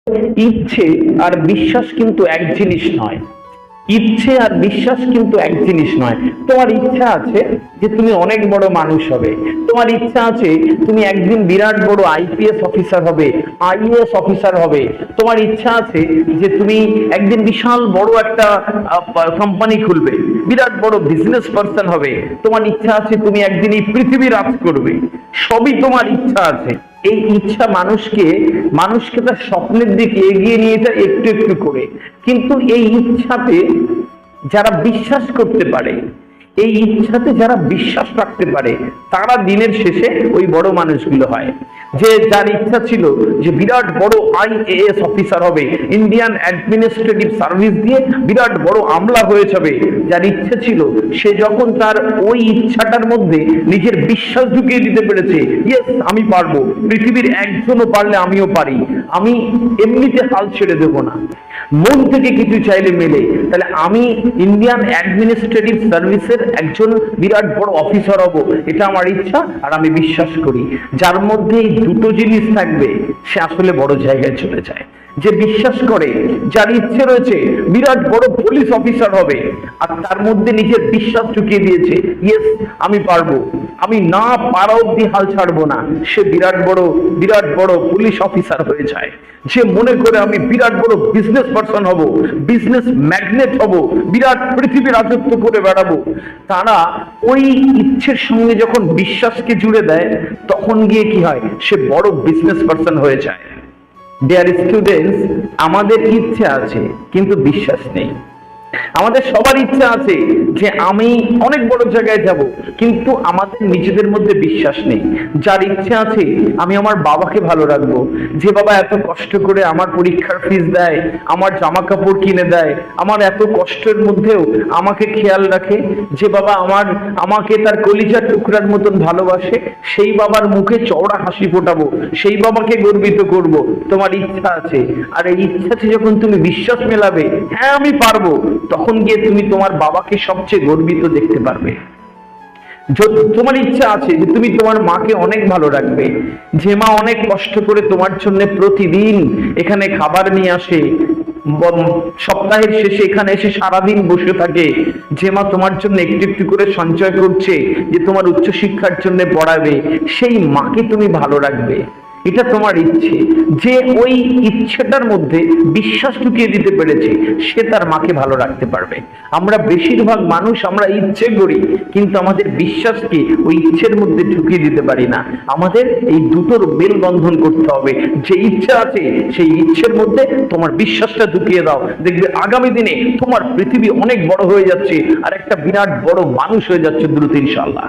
ইচ্ছে আর বিশ্বাস কিন্তু এক জিনিস নয়। ইচ্ছে আর বিশ্বাস কিন্তু এক জিনিস নয়। তোমার ইচ্ছা আছে যে তুমি অনেক বড় মানুষ হবে, তোমার ইচ্ছা আছে তুমি একদিন বিরাট বড় আইপিএস অফিসার হবে, আইএএস অফিসার হবে, তোমার ইচ্ছা আছে যে তুমি একদিন বিশাল বড় একটা কোম্পানি খুলবে, বিরাট বড় বিজনেস পার্সন হবে, তোমার ইচ্ছা আছে তুমি একদিন এই পৃথিবী রাজ করবে। সবই তোমার ইচ্ছা আছে। এই ইচ্ছা মানুষকে তার স্বপ্নের দিকে এগিয়ে নিয়ে যায় একটু একটু করে। কিন্তু এই ইচ্ছাতে যারা বিশ্বাস করতে পারে, এই ইচ্ছাতে যারা বিশ্বাস রাখতে পারে, তারা দিনের শেষে ওই বড় মানুষগুলো হয়। যে যার ইচ্ছা ছিল যে বিরাট বড় আইএএস অফিসার হবে, ইন্ডিয়ান অ্যাডমিনিস্ট্রেটিভ সার্ভিস দিয়ে বিরাট বড় আমলা হয়ে যাবে, যার ইচ্ছা ছিল, সে যখন তার ওই ইচ্ছাটার মধ্যে নিজের বিশ্বাস ঢুকিয়ে দিতে পেরেছে, ইয়েস আমি পারবো, পৃথিবীর একজনও পারলে আমিও পারি, আমি এমনিতে হাল ছেড়ে দেবো না, মন থেকে কিছু চাইলে মেলে, তাহলে আমি ইন্ডিয়ান অ্যাডমিনিস্ট্রেটিভ সার্ভিসের একজন বিরাট বড় অফিসার হব, এটা আমার ইচ্ছা আর আমি বিশ্বাস করি। যার মধ্যে এই দুটো জিনিস থাকবে সে আসলে বড় জায়গায় চলে যায়। যে বিশ্বাস করে, যার ইচ্ছে রয়েছে বিরাট বড় পুলিশ অফিসার হবে, আর তার মধ্যে নিজের বিশ্বাস ঢুকিয়ে দিয়েছে, ইয়েস আমি পারবো, আমি না পারা অব্দি হাল ছাড়বো না, সে বিরাট বড় পুলিশ অফিসার হয়ে যায়। যে মনে করে আমি বিরাট বড় বিজনেস পার্সন হব, বিজনেস ম্যাগনেট হব, বিরাট পৃথিবী রাজত্ব করে বেড়াবো, তারা ওই ইচ্ছের সঙ্গে যখন বিশ্বাসকে জুড়ে দেয়, তখন গিয়ে কি হয়, সে বড় বিজনেস পার্সন হয়ে যায়। ডিয়ার স্টুডেন্টস, আমাদের ইচ্ছে আছে কিন্তু বিশ্বাস নেই। আমাদের সবার ইচ্ছা আছে যে আমি অনেক বড় জায়গায় যাব, কিন্তু আমাদের নিজেদের মধ্যে বিশ্বাস নেই। যার ইচ্ছা আছে আমি আমার বাবাকে ভালো রাখবো, যে বাবা এত কষ্ট করে আমার পরীক্ষার ফিস দেয়, আমার জামা কাপড় কিনে দেয়, আমার এত কষ্টের মধ্যেও আমাকে খেয়াল রাখে, যে বাবা আমাকে তার কলিজার টুকরার মতন ভালোবাসে, সেই বাবার মুখে চওড়া হাসি ফোটাবো, সেই বাবাকে গর্বিত করব। তোমার ইচ্ছা আছে, আর এই ইচ্ছাতে যখন তুমি বিশ্বাস মেলাবে, হ্যাঁ আমি পারবো, তখন গিয়ে তুমি তোমার বাবাকে সবচেয়ে গর্বিত দেখতে পারবে। তোমার ইচ্ছা আছে যে তুমি তোমার মাকে অনেক ভালো রাখবে, যে মা অনেক কষ্ট করে তোমার জন্য প্রতিদিন এখানে খাবার নিয়ে আসে, সপ্তাহের শেষে এখানে এসে সারাদিন বসে থাকে, যে মা তোমার জন্য একটু একটু করে সঞ্চয় করছে যে তোমার উচ্চশিক্ষার জন্য পড়াবে, সেই মাকে তুমি ভালো রাখবে। এটা তোমার ইচ্ছে। যে ওই ইচ্ছেটার মধ্যে বিশ্বাস ঢুকিয়ে দিতে পেরেছে, সে তার মাকে ভালো রাখতে পারবে। আমরা বেশিরভাগ মানুষ আমরা ইচ্ছে করি, কিন্তু আমাদের বিশ্বাসকে ওই ইচ্ছের মধ্যে ঢুকিয়ে দিতে পারি না। আমাদের এই দুটোর মেলবন্ধন করতে হবে। যে ইচ্ছা আছে সেই ইচ্ছের মধ্যে তোমার বিশ্বাসটা ঢুকিয়ে দাও, দেখবে আগামী দিনে তোমার পৃথিবী অনেক বড় হয়ে যাচ্ছে, আর একটা বিরাট বড় মানুষ হয়ে যাচ্ছে দ্রুত ইনশাআল্লাহ।